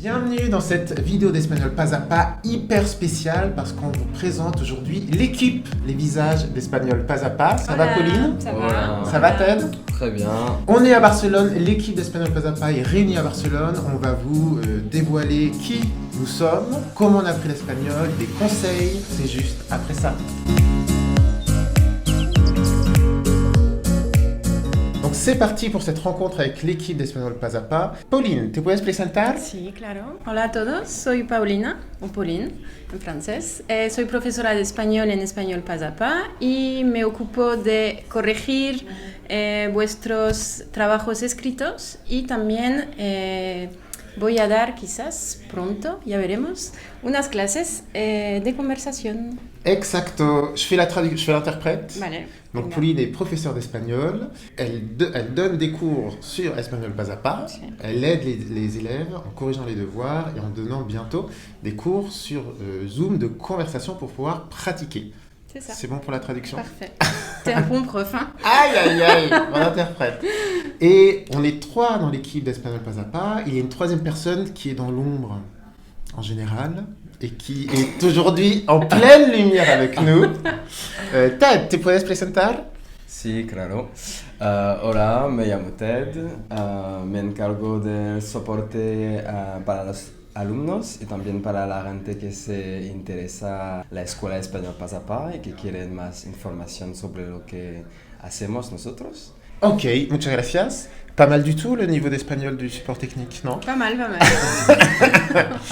Bienvenue dans cette vidéo d'Espagnol Pas à Pas hyper spéciale parce qu'on vous présente aujourd'hui l'équipe, les visages d'Espagnol Pas à Pas. Ça va Pauline? Ça va. Ça va Ted? Très bien. On est à Barcelone, l'équipe d'Espagnol Pas à Pas est réunie à Barcelone. On va vous dévoiler qui nous sommes, comment on a appris l'espagnol, des conseils, c'est juste après ça. Donc c'est parti pour cette rencontre avec l'équipe d'Espagnol Pas a Pas. Pauline, ¿te puedes presentar? Sí, claro. Hola a todos, soy Paulina, o Pauline en francés. Soy profesora de español en Español Pas a Pas y me ocupo de corregir vuestros trabajos escritos y también voy a dar quizás pronto, ya veremos, unas clases de conversación. Exacto. Je fais l'interprète. Vale. Donc Venga. Pauline est professeure d'espagnol. Elle donne des cours sur Espagnol Pas a Pas. Sí. Elle aide les élèves en corrigeant les devoirs et en donnant bientôt des cours sur Zoom de conversation pour pouvoir pratiquer. C'est ça. C'est bon pour la traduction? Parfait. T'es un bon prof, hein? Aïe aïe aïe, mon interprète. Et on est 3 dans l'équipe d'Espagnol Pas a Pas. Il y a une 3e personne qui est dans l'ombre en général et qui est aujourd'hui en pleine lumière avec nous. Ted, ¿te puedes presentar? Sí, claro. Hola, me llamo Ted. Me encargo del soporte para los alumnos y también para la gente que se interesa la Escuela Español Pas a Pas y que quieren más información sobre lo que hacemos nosotros. Ok, muchas gracias. Pas mal du tout le niveau d'espagnol du support technique, non? Pas mal, pas mal.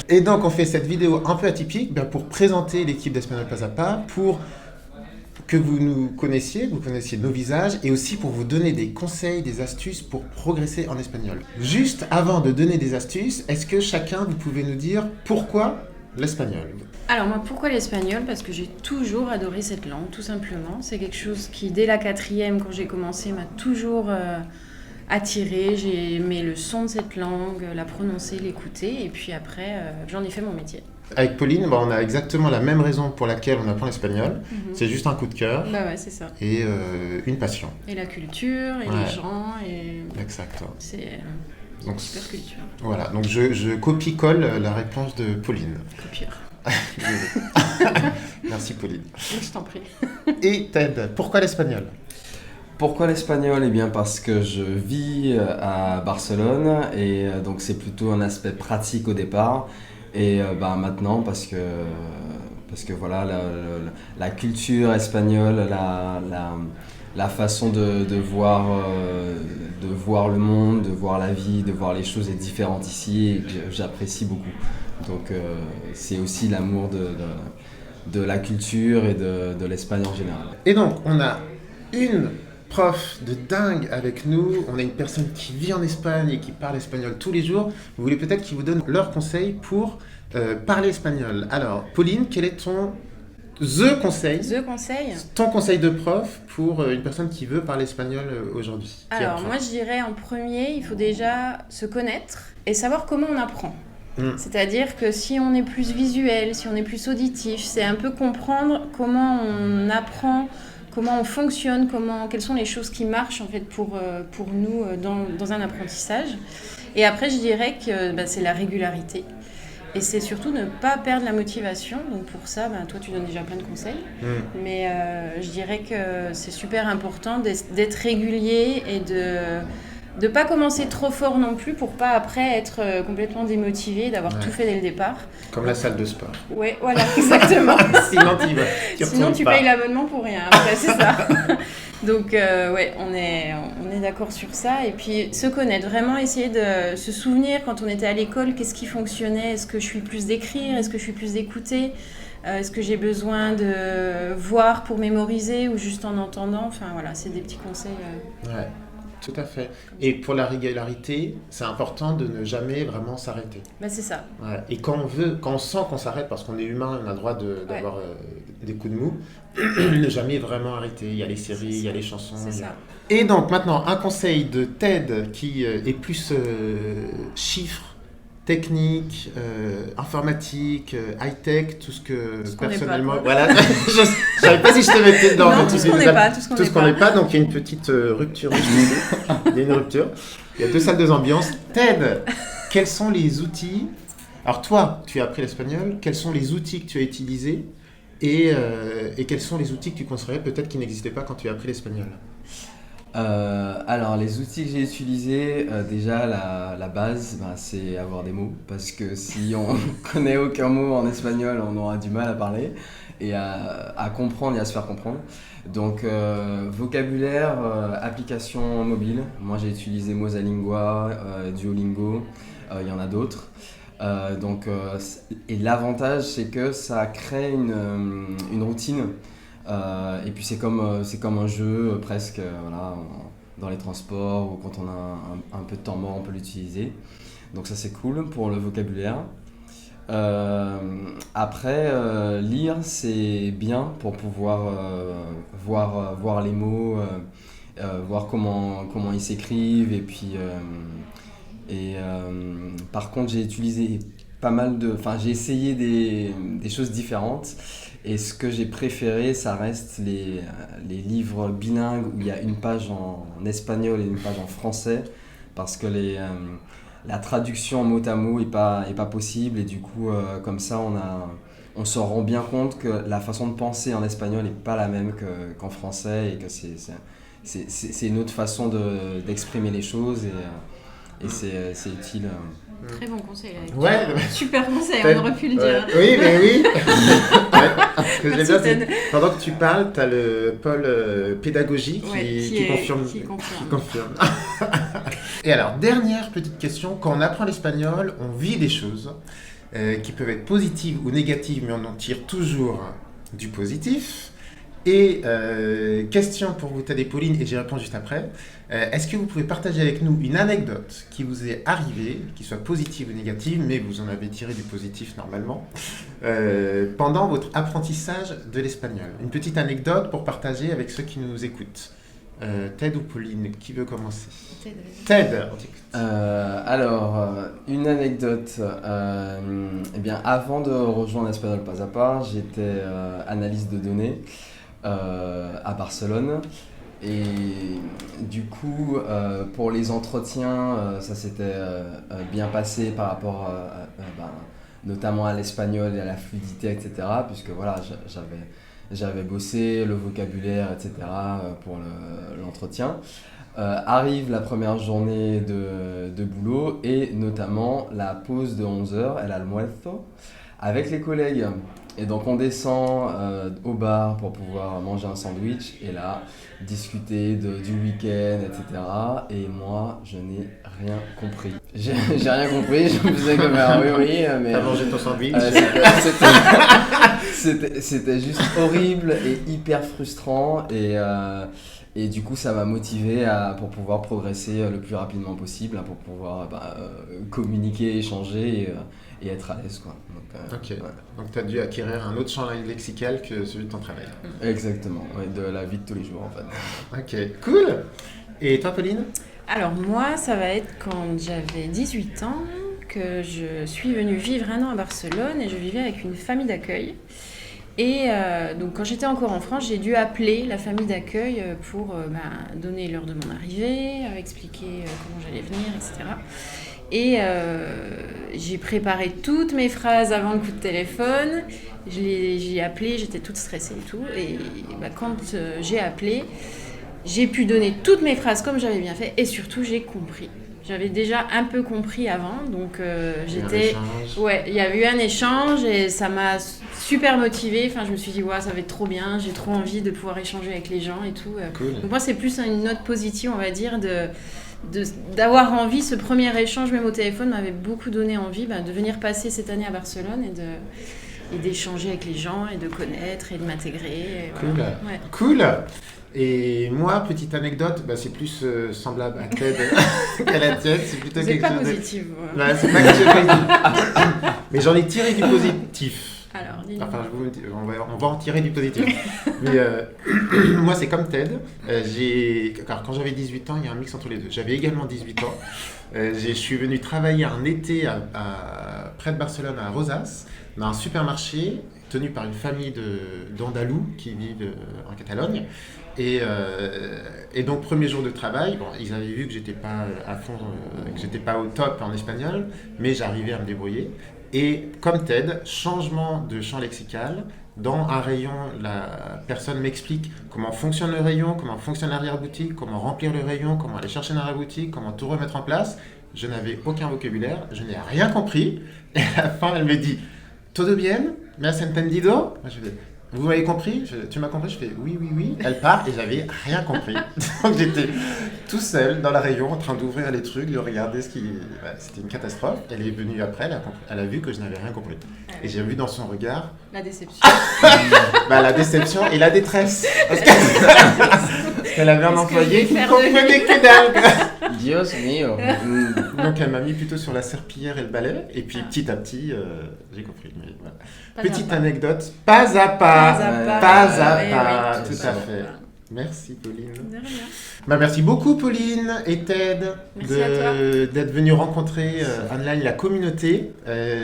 Et donc on fait cette vidéo un peu atypique pour présenter l'équipe d'Espagnol Pas a Pas, pour que vous nous connaissiez, que vous connaissiez nos visages et aussi pour vous donner des conseils, des astuces pour progresser en espagnol. Juste avant de donner des astuces, est-ce que chacun vous pouvez nous dire pourquoi l'espagnol? Alors moi, pourquoi l'espagnol? Parce que j'ai toujours adoré cette langue, tout simplement. C'est quelque chose qui, dès la 4e, quand j'ai commencé, m'a toujours attirée. J'ai aimé le son de cette langue, la prononcer, l'écouter, et puis après, j'en ai fait mon métier. Avec Pauline, on a exactement la même raison pour laquelle on apprend l'espagnol. C'est juste un coup de cœur Bah ouais, c'est ça. et une passion. Et la culture, et Ouais. les gens, et Exact. c'est Donc, une super culture. voilà, donc je copie-colle la réponse de Pauline. Copieur. Merci Pauline. Je t'en prie. Et Ted, pourquoi l'espagnol? Pourquoi l'espagnol? Eh bien parce que je vis à Barcelone et donc c'est plutôt un aspect pratique au départ et maintenant parce que voilà la culture espagnole, la façon de voir le monde, de voir la vie, de voir les choses est différente ici et que j'apprécie beaucoup. Donc c'est aussi l'amour de la culture et de l'Espagne en général. Et donc, on a une prof de dingue avec nous. On a une personne qui vit en Espagne et qui parle espagnol tous les jours. Vous voulez peut-être qu'ils vous donnent leurs conseils pour parler espagnol. Alors, Pauline, quel est ton conseil, The conseil. ton conseil de prof pour une personne qui veut parler espagnol aujourd'hui? qui Alors apprend? moi je dirais en premier, il faut déjà se connaître et savoir comment on apprend. C'est-à-dire que si on est plus visuel, si on est plus auditif, c'est un peu comprendre comment on apprend, comment on fonctionne, quelles sont les choses qui marchent en fait pour nous dans un apprentissage. Et après je dirais que c'est la régularité. Et c'est surtout ne pas perdre la motivation. Donc pour ça, toi tu donnes déjà plein de conseils. Mais je dirais que c'est super important d'être régulier et de pas commencer trop fort non plus pour pas après être complètement démotivé, d'avoir tout fait dès le départ. Comme la salle de sport. Ouais, voilà, exactement. Sinon, tu Sinon retournes tu pas. payes l'abonnement pour rien. Après, c'est ça. Donc ouais, on est d'accord sur ça. Et puis se connaître, vraiment essayer de se souvenir quand on était à l'école, qu'est-ce qui fonctionnait, est-ce que je suis plus d'écrire, est-ce que je suis plus d'écouter, est-ce que j'ai besoin de voir pour mémoriser ou juste en entendant. Enfin voilà, c'est des petits conseils. Ouais, tout à fait. Et pour la régularité, c'est important de ne jamais vraiment s'arrêter. C'est ça. Ouais. Et quand on sent qu'on s'arrête, parce qu'on est humain, on a le droit d'avoir des coups de mou, ne jamais vraiment arrêter. Il y a les séries, il y a les chansons. C'est ça. Et donc maintenant, un conseil de Ted qui est plus chiffres, technique, informatique, high-tech, tout ce que qu'on n'est personnellement... pas, voilà, je ne savais pas si je te mettais dedans. Non, mais tout ce qu'on n'est pas. tout ce qu'on n'est pas, donc il y a une petite rupture. Il y a une rupture. Il y a 2 salles, 2 ambiances. Ted, quels sont les outils Alors toi, tu as appris l'espagnol. Quels sont les outils que tu as utilisés et quels sont les outils que tu conseillerais peut-être qui n'existaient pas quand tu as appris l'espagnol? Alors, les outils que j'ai utilisés, déjà la base, c'est avoir des mots, parce que si on connaît aucun mot en espagnol, on aura du mal à parler et à comprendre et à se faire comprendre. Donc, vocabulaire, application mobile. Moi, j'ai utilisé Mosalingua, Duolingo, il y en a d'autres. Et l'avantage, c'est que ça crée une routine. Et puis c'est comme un jeu presque, voilà, dans les transports ou quand on a un peu de temps mort, on peut l'utiliser. Donc ça c'est cool pour le vocabulaire. Après, lire c'est bien pour pouvoir voir les mots, voir comment ils s'écrivent par contre j'ai utilisé j'ai essayé des choses différentes. Et ce que j'ai préféré, ça reste les livres bilingues où il y a une page en espagnol et une page en français, parce que la traduction mot à mot est pas possible, et du coup, comme ça, on se rend bien compte que la façon de penser en espagnol n'est pas la même qu'en français, et que c'est une autre façon d'exprimer les choses, et c'est utile. Très bon conseil. Ouais. Super conseil, on aurait pu le dire. Oui, mais oui. Ce que j'aime bien, Merci, c'est pendant que tu parles, tu as le pôle pédagogie qui confirme. Qui confirme. Et alors, dernière petite question. Quand on apprend l'espagnol, on vit des choses qui peuvent être positives ou négatives, mais on en tire toujours du positif. Et question pour vous, Ted et Pauline, et j'y réponds juste après. Est-ce que vous pouvez partager avec nous une anecdote qui vous est arrivée, qui soit positive ou négative, mais vous en avez tiré du positif normalement, pendant votre apprentissage de l'espagnol? Une petite anecdote pour partager avec ceux qui nous écoutent. Ted ou Pauline, qui veut commencer? Ted, on t'écoute. Une anecdote. Eh bien, avant de rejoindre Espagnol Pas à Pas, j'étais analyste de données à Barcelone. Et du coup, pour les entretiens, ça s'était bien passé par rapport notamment à l'espagnol et à la fluidité, etc. Puisque voilà, j'avais bossé le vocabulaire, etc. pour l'entretien. Arrive la première journée de boulot, et notamment la pause de 11h, el almuerzo, avec les collègues. Et donc on descend au bar pour pouvoir manger un sandwich, et là, discuter du week-end, etc. Et moi, je n'ai rien compris. J'ai rien compris, je me faisais comme oui, mais... T'as mangé ton sandwich. C'était juste horrible et hyper frustrant, et du coup ça m'a motivé pour pouvoir progresser le plus rapidement possible, pour pouvoir communiquer, échanger et être à l'aise, quoi. Ok, ouais. Donc tu as dû acquérir un autre champ lexical que celui de ton travail. Exactement, ouais, de la vie de tous les jours en fait. Ok, cool. Et toi, Pauline? Alors moi, ça va être quand j'avais 18 ans que je suis venue vivre un an à Barcelone, et je vivais avec une famille d'accueil. Et donc quand j'étais encore en France, j'ai dû appeler la famille d'accueil pour donner l'heure de mon arrivée, expliquer comment j'allais venir, etc. Et j'ai préparé toutes mes phrases avant le coup de téléphone. J'ai appelé, j'étais toute stressée et tout. Et quand j'ai appelé, j'ai pu donner toutes mes phrases comme j'avais bien fait, et surtout j'ai compris. J'avais déjà un peu compris avant, donc j'étais... Ouais, il y a eu un échange et ça m'a super motivée. Enfin, je me suis dit, ouais, ça va être trop bien, j'ai trop envie de pouvoir échanger avec les gens et tout. Cool. Donc moi, c'est plus une note positive, on va dire, d'avoir envie. Ce premier échange, même au téléphone, m'avait beaucoup donné envie de venir passer cette année à Barcelone et d'échanger avec les gens et de connaître et de m'intégrer. Cool. Voilà. Ouais. Cool. Et moi, petite anecdote, c'est plus semblable à Ted qu'à la tienne. C'est plutôt quelque chose positif. Ouais, c'est pas quelque chose de positif. Mais j'en ai tiré du positif. Alors, dis-nous. Enfin, on va en tirer du positif. Mais moi, c'est comme Ted. Car quand j'avais 18 ans, il y a un mix entre les deux. J'avais également 18 ans. Je suis venu travailler un été près de Barcelone, à Rosas, dans un supermarché tenu par une famille d'Andalous qui vivent en Catalogne. Et donc, premier jour de travail, bon, ils avaient vu que j'étais pas à fond, que j'étais pas au top en espagnol, mais j'arrivais à me débrouiller. Et comme TED, changement de champ lexical. Dans un rayon, la personne m'explique comment fonctionne le rayon, comment fonctionne l'arrière-boutique, comment remplir le rayon, comment aller chercher dans la boutique, comment tout remettre en place. Je n'avais aucun vocabulaire, je n'ai rien compris. Et à la fin, elle me dit « Todo bien? ¿Me has entendido ?» Moi, je fais « Vous m'avez compris ?» Tu m'as compris? Je fais « Oui, oui, oui. » Elle part et j'avais rien compris. Donc j'étais tout seul dans le rayon en train d'ouvrir les trucs, de regarder ce qui... Ouais, c'était une catastrophe. Elle est venue après, elle a vu que je n'avais rien compris. Et j'ai vu dans son regard... La déception. La déception et la détresse. Parce qu'elle avait un employé qui ne comprenait que dalle. Dios mío. Donc elle m'a mis plutôt sur la serpillière et le balai. Et puis petit à petit, j'ai compris. Mais, voilà. Petite anecdote, pas à pas. Pas à pas. Oui, tout à fait. Merci Pauline. De rien. Merci beaucoup Pauline et Ted Merci à toi. d'être venus rencontrer online la communauté.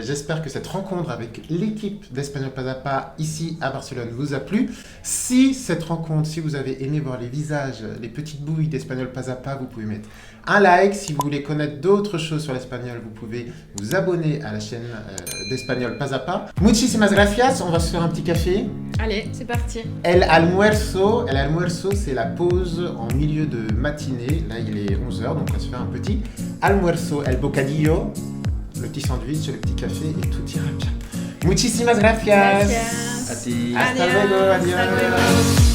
J'espère que cette rencontre avec l'équipe d'Espagnol Pas à Pas ici à Barcelone vous a plu. Si cette rencontre, si vous avez aimé voir les visages, les petites bouilles d'Espagnol Pas à Pas, vous pouvez mettre un like. Si vous voulez connaître d'autres choses sur l'espagnol, vous pouvez vous abonner à la chaîne d'Espagnol Pas à Pas. Muchísimas gracias, on va se faire un petit café. Allez, c'est parti. El almuerzo, c'est la pause en milieu de matinée. Là, il est 11h, donc on va se faire un petit almuerzo, el bocadillo, le petit sandwich, le petit café et tout ira bien. Muchísimas gracias. Gracias. A ti. Hasta luego, adiós. Hasta luego.